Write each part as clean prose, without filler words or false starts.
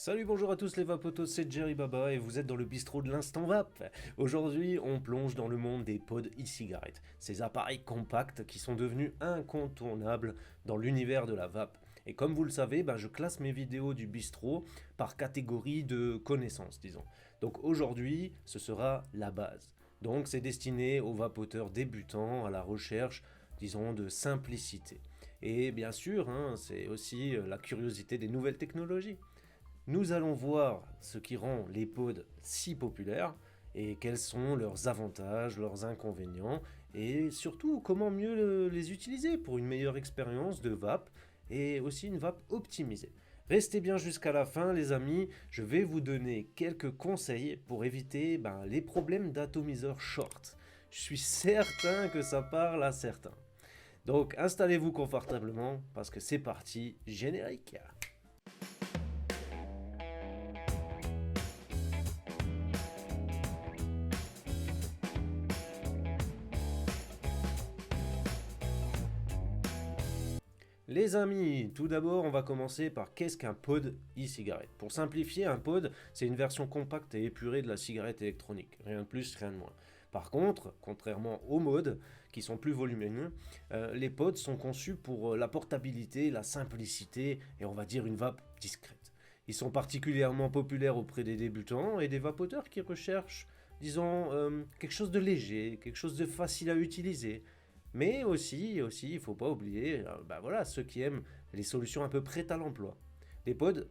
Salut, bonjour à tous les vapotos, c'est Jerry Baba et vous êtes dans le bistrot de l'instant vape. Aujourd'hui, on plonge dans le monde des pods e-cigarettes, ces appareils compacts qui sont devenus incontournables dans l'univers de la vape. Et comme vous le savez, je classe mes vidéos du bistrot par catégorie de connaissances, disons. Donc aujourd'hui, ce sera la base. Donc c'est destiné aux vapoteurs débutants à la recherche, disons, de simplicité. Et bien sûr, c'est aussi la curiosité des nouvelles technologies. Nous allons voir ce qui rend les pods si populaires et quels sont leurs avantages, leurs inconvénients et surtout comment mieux les utiliser pour une meilleure expérience de vape et aussi une vape optimisée. Restez bien jusqu'à la fin les amis, je vais vous donner quelques conseils pour éviter les problèmes d'atomiseur short. Je suis certain que ça parle à certains. Donc installez-vous confortablement parce que c'est parti, générique. Les amis, tout d'abord, on va commencer par qu'est-ce qu'un pod e-cigarette. Pour simplifier, un pod, c'est une version compacte et épurée de la cigarette électronique. Rien de plus, rien de moins. Par contre, contrairement aux modes, qui sont plus volumineux, les pods sont conçus pour la portabilité, la simplicité et on va dire une vape discrète. Ils sont particulièrement populaires auprès des débutants et des vapoteurs qui recherchent, disons, quelque chose de léger, quelque chose de facile à utiliser. Mais aussi, il ne faut pas oublier, ceux qui aiment les solutions un peu prêtes à l'emploi. Les pods,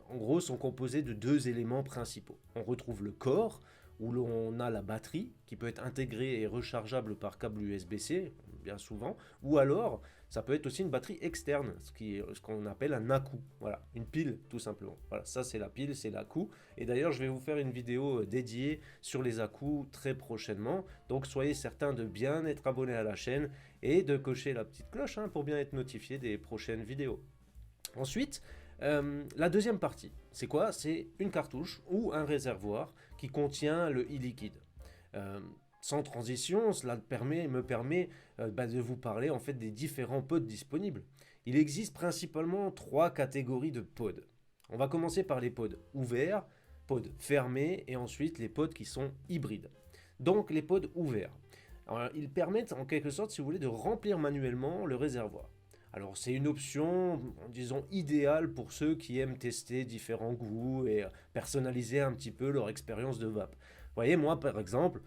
en gros, sont composés de deux éléments principaux. On retrouve le corps, où l'on a la batterie, qui peut être intégrée et rechargeable par câble USB-C, bien souvent, ou alors, ça peut être aussi une batterie externe, ce qu'on appelle un ACU, voilà, une pile, tout simplement. Voilà, ça c'est la pile, c'est l'ACU, et d'ailleurs, je vais vous faire une vidéo dédiée sur les ACU très prochainement, donc soyez certains de bien être abonné à la chaîne, et de cocher la petite cloche pour bien être notifié des prochaines vidéos. Ensuite, la deuxième partie, c'est quoi? C'est une cartouche ou un réservoir qui contient le e-liquide. Sans transition, cela me permet de vous parler en fait des différents pods disponibles. Il existe principalement trois catégories de pods. On va commencer par les pods ouverts, pods fermés et ensuite les pods qui sont hybrides. Donc les pods ouverts. Alors, ils permettent en quelque sorte, si vous voulez, de remplir manuellement le réservoir. Alors c'est une option, disons, idéale pour ceux qui aiment tester différents goûts et personnaliser un petit peu leur expérience de vape. Vous voyez, moi par exemple,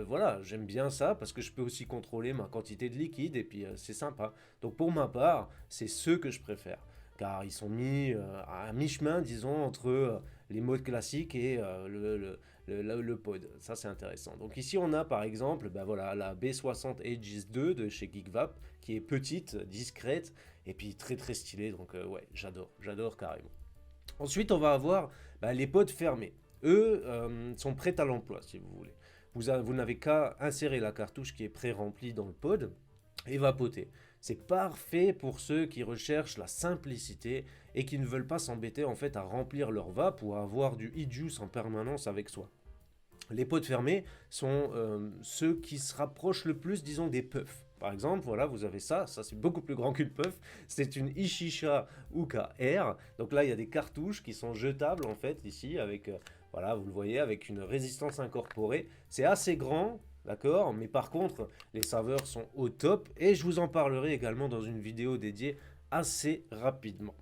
voilà, j'aime bien ça parce que je peux aussi contrôler ma quantité de liquide et puis c'est sympa. Donc pour ma part, c'est ceux que je préfère. Car ils sont mis à mi-chemin, disons, entre les modes classiques et le pod. Ça, c'est intéressant. Donc ici, on a par exemple la B60 Aegis 2 de chez GeekVap, qui est petite, discrète, et puis très très stylée. Donc ouais, j'adore carrément. Ensuite, on va avoir les pods fermés. Eux sont prêts à l'emploi, si vous voulez. Vous n'avez qu'à insérer la cartouche qui est pré-remplie dans le pod et vapoter. C'est parfait pour ceux qui recherchent la simplicité et qui ne veulent pas s'embêter en fait à remplir leur vape ou à avoir du e-juice en permanence avec soi. Les pods fermés sont ceux qui se rapprochent le plus, disons, des puffs. Par exemple, voilà, vous avez ça c'est beaucoup plus grand qu'une puff, c'est une Ishisha Uka Air. Donc là, il y a des cartouches qui sont jetables en fait, ici, avec, voilà, vous le voyez, avec une résistance incorporée. C'est assez grand, d'accord, mais par contre, les saveurs sont au top et je vous en parlerai également dans une vidéo dédiée assez rapidement.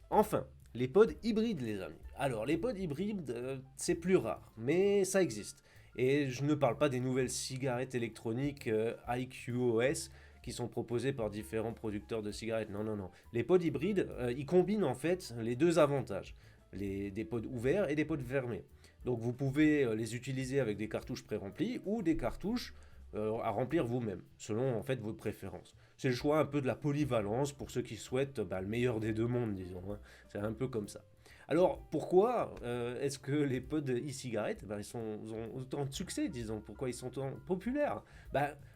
Enfin, les pods hybrides, les amis. Alors, les pods hybrides, c'est plus rare, mais ça existe. Et je ne parle pas des nouvelles cigarettes électroniques IQOS qui sont proposées par différents producteurs de cigarettes. Non, non, non. Les pods hybrides, ils combinent en fait les deux avantages. Des pods ouverts et des pods fermés. Donc vous pouvez les utiliser avec des cartouches pré-remplies ou des cartouches à remplir vous-même, selon en fait vos préférences. C'est le choix un peu de la polyvalence pour ceux qui souhaitent le meilleur des deux mondes, disons. C'est un peu comme ça. Alors pourquoi est-ce que les pods e-cigarettes ils ont autant de succès, disons? Pourquoi ils sont tant populaires?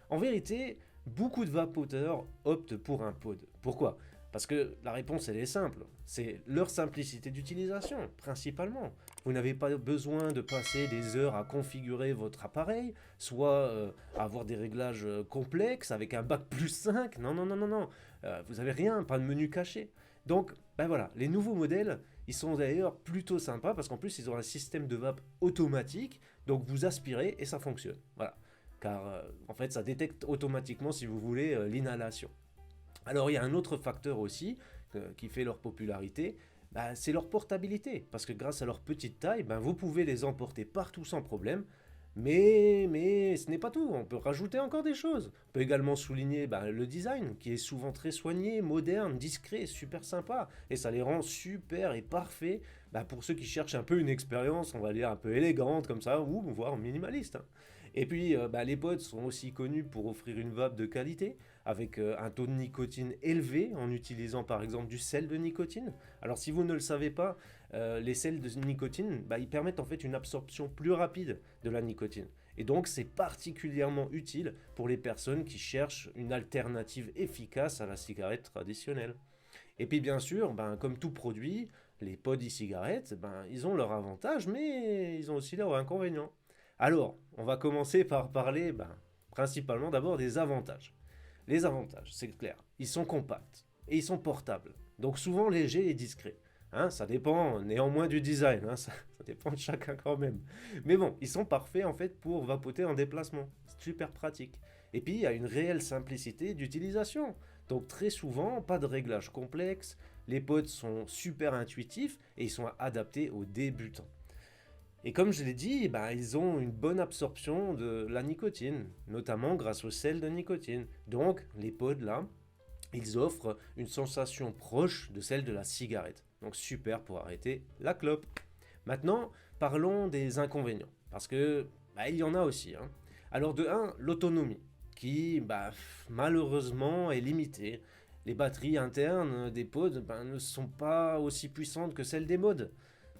En vérité, beaucoup de vapoteurs optent pour un pod. Pourquoi? Parce que la réponse, elle est simple. C'est leur simplicité d'utilisation, principalement. Vous n'avez pas besoin de passer des heures à configurer votre appareil, soit à avoir des réglages complexes avec un bac plus 5. Non, non, non, non, non. Vous n'avez rien, pas de menu caché. Donc, voilà, les nouveaux modèles, Ils sont d'ailleurs plutôt sympas parce qu'en plus, ils ont un système de vape automatique. Donc vous aspirez et ça fonctionne. Voilà. Car en fait, ça détecte automatiquement, si vous voulez, l'inhalation. Alors il y a un autre facteur aussi qui fait leur popularité, bah, c'est leur portabilité. Parce que grâce à leur petite taille, bah, vous pouvez les emporter partout sans problème. Mais ce n'est pas tout, on peut rajouter encore des choses. On peut également souligner bah, le design, qui est souvent très soigné, moderne, discret, super sympa. Et ça les rend super et parfaits bah, pour ceux qui cherchent un peu une expérience, on va dire, un peu élégante comme ça, ou voire minimaliste, hein. Et puis, bah, les pods sont aussi connus pour offrir une vape de qualité, avec un taux de nicotine élevé, en utilisant par exemple du sel de nicotine. Alors, si vous ne le savez pas, les sels de nicotine, bah, ils permettent en fait une absorption plus rapide de la nicotine. Et donc, c'est particulièrement utile pour les personnes qui cherchent une alternative efficace à la cigarette traditionnelle. Et puis, bien sûr, ben, comme tout produit, les pods e-cigarettes, ben, ils ont leurs avantages, mais ils ont aussi leurs inconvénients. Alors, on va commencer par parler ben, principalement d'abord des avantages. Les avantages, c'est clair, ils sont compacts et ils sont portables, donc souvent légers et discrets. Hein, ça dépend néanmoins du design, hein, ça dépend de chacun quand même. Mais bon, ils sont parfaits en fait pour vapoter en déplacement, c'est super pratique. Et puis il y a une réelle simplicité d'utilisation, donc très souvent pas de réglage complexe, les pods sont super intuitifs et ils sont adaptés aux débutants. Et comme je l'ai dit, bah, ils ont une bonne absorption de la nicotine, notamment grâce au sel de nicotine. Donc, les pods là, ils offrent une sensation proche de celle de la cigarette. Donc, super pour arrêter la clope. Maintenant, parlons des inconvénients, parce que bah, il y en a aussi, hein. Alors, de un, l'autonomie, qui bah, malheureusement est limitée. Les batteries internes des pods bah, ne sont pas aussi puissantes que celles des mods.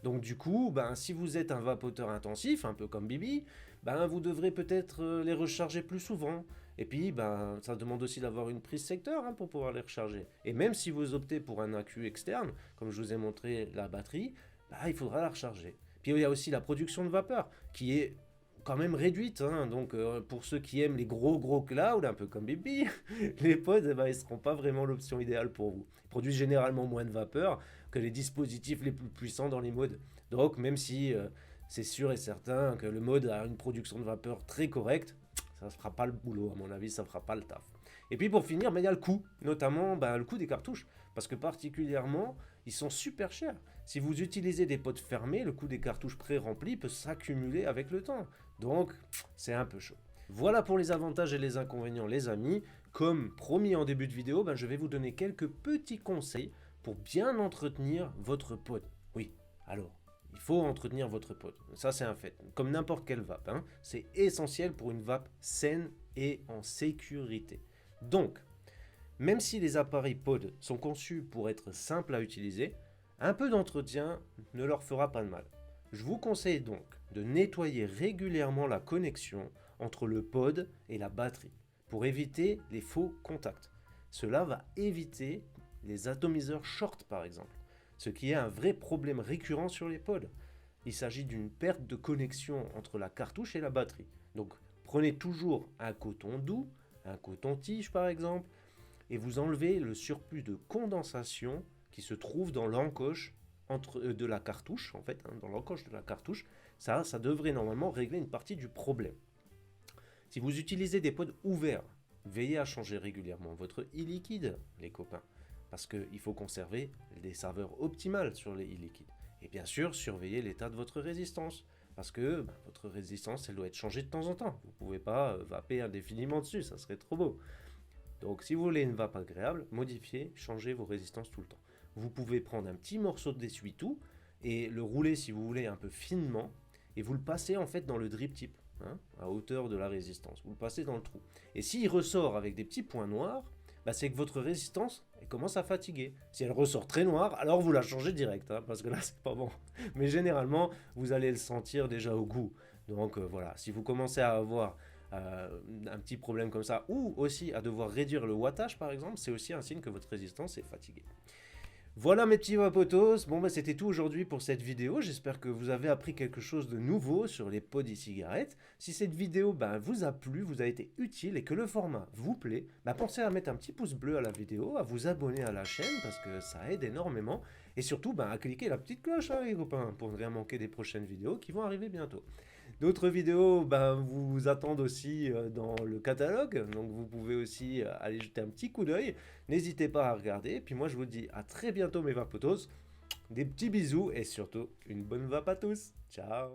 Donc du coup, ben, si vous êtes un vapoteur intensif, un peu comme Bibi, ben, vous devrez peut-être les recharger plus souvent. Et puis, ben, ça demande aussi d'avoir une prise secteur hein, pour pouvoir les recharger. Et même si vous optez pour un accu externe, comme je vous ai montré la batterie, ben, il faudra la recharger. Puis il y a aussi la production de vapeur, qui est quand même réduite. Hein. Donc pour ceux qui aiment les gros clouds, un peu comme Bibi, les pods, eh ben, ils ne seront pas vraiment l'option idéale pour vous. Ils produisent généralement moins de vapeur que les dispositifs les plus puissants dans les modes. Donc même si c'est sûr et certain que le mode a une production de vapeur très correcte, ça ne fera pas le boulot, à mon avis, ça ne fera pas le taf. Et puis pour finir, il y a le coût, notamment le coût des cartouches, parce que particulièrement, ils sont super chers. Si vous utilisez des pods fermés, le coût des cartouches pré-remplies peut s'accumuler avec le temps. Donc, c'est un peu chaud. Voilà pour les avantages et les inconvénients, les amis. Comme promis en début de vidéo, je vais vous donner quelques petits conseils pour bien entretenir votre pod. Oui, alors, il faut entretenir votre pod. Ça, c'est un fait. Comme n'importe quelle vape, hein. C'est essentiel pour une vape saine et en sécurité. Donc, même si les appareils pod sont conçus pour être simples à utiliser, un peu d'entretien ne leur fera pas de mal. Je vous conseille donc de nettoyer régulièrement la connexion entre le pod et la batterie pour éviter les faux contacts. Cela va éviter les atomiseurs short par exemple, ce qui est un vrai problème récurrent sur les pods. Il s'agit d'une perte de connexion entre la cartouche et la batterie. Donc prenez toujours un coton doux, un coton-tige par exemple, et vous enlevez le surplus de condensation qui se trouve dans l'encoche de la cartouche, en fait, hein, dans l'encoche de la cartouche. Ça devrait normalement régler une partie du problème. Si vous utilisez des pods ouverts, veillez à changer régulièrement votre e-liquide, les copains, parce qu'il faut conserver des saveurs optimales sur les e-liquides. Et bien sûr, surveillez l'état de votre résistance, parce que votre résistance, elle doit être changée de temps en temps. Vous ne pouvez pas vaper indéfiniment dessus, ça serait trop beau. Donc si vous voulez une vape agréable, modifiez, changez vos résistances tout le temps. Vous pouvez prendre un petit morceau d'essuie-tout et le rouler si vous voulez un peu finement et vous le passez en fait dans le drip tip, hein, à hauteur de la résistance. Vous le passez dans le trou. Et s'il ressort avec des petits points noirs, c'est que votre résistance elle commence à fatiguer. Si elle ressort très noire, alors vous la changez direct, hein, parce que là c'est pas bon. Mais généralement, vous allez le sentir déjà au goût. Donc voilà, si vous commencez à avoir un petit problème comme ça, ou aussi à devoir réduire le wattage par exemple, c'est aussi un signe que votre résistance est fatiguée. Voilà mes petits vapotos, bon c'était tout aujourd'hui pour cette vidéo, j'espère que vous avez appris quelque chose de nouveau sur les pods e-cigarettes. Si cette vidéo vous a plu, vous a été utile et que le format vous plaît, pensez à mettre un petit pouce bleu à la vidéo, à vous abonner à la chaîne parce que ça aide énormément Et surtout, à cliquer la petite cloche, hein, les copains, pour ne rien manquer des prochaines vidéos qui vont arriver bientôt. D'autres vidéos vous attendent aussi dans le catalogue, donc vous pouvez aussi aller jeter un petit coup d'œil. N'hésitez pas à regarder. Puis moi, je vous dis à très bientôt, mes vapotos. Des petits bisous et surtout une bonne vape à tous. Ciao.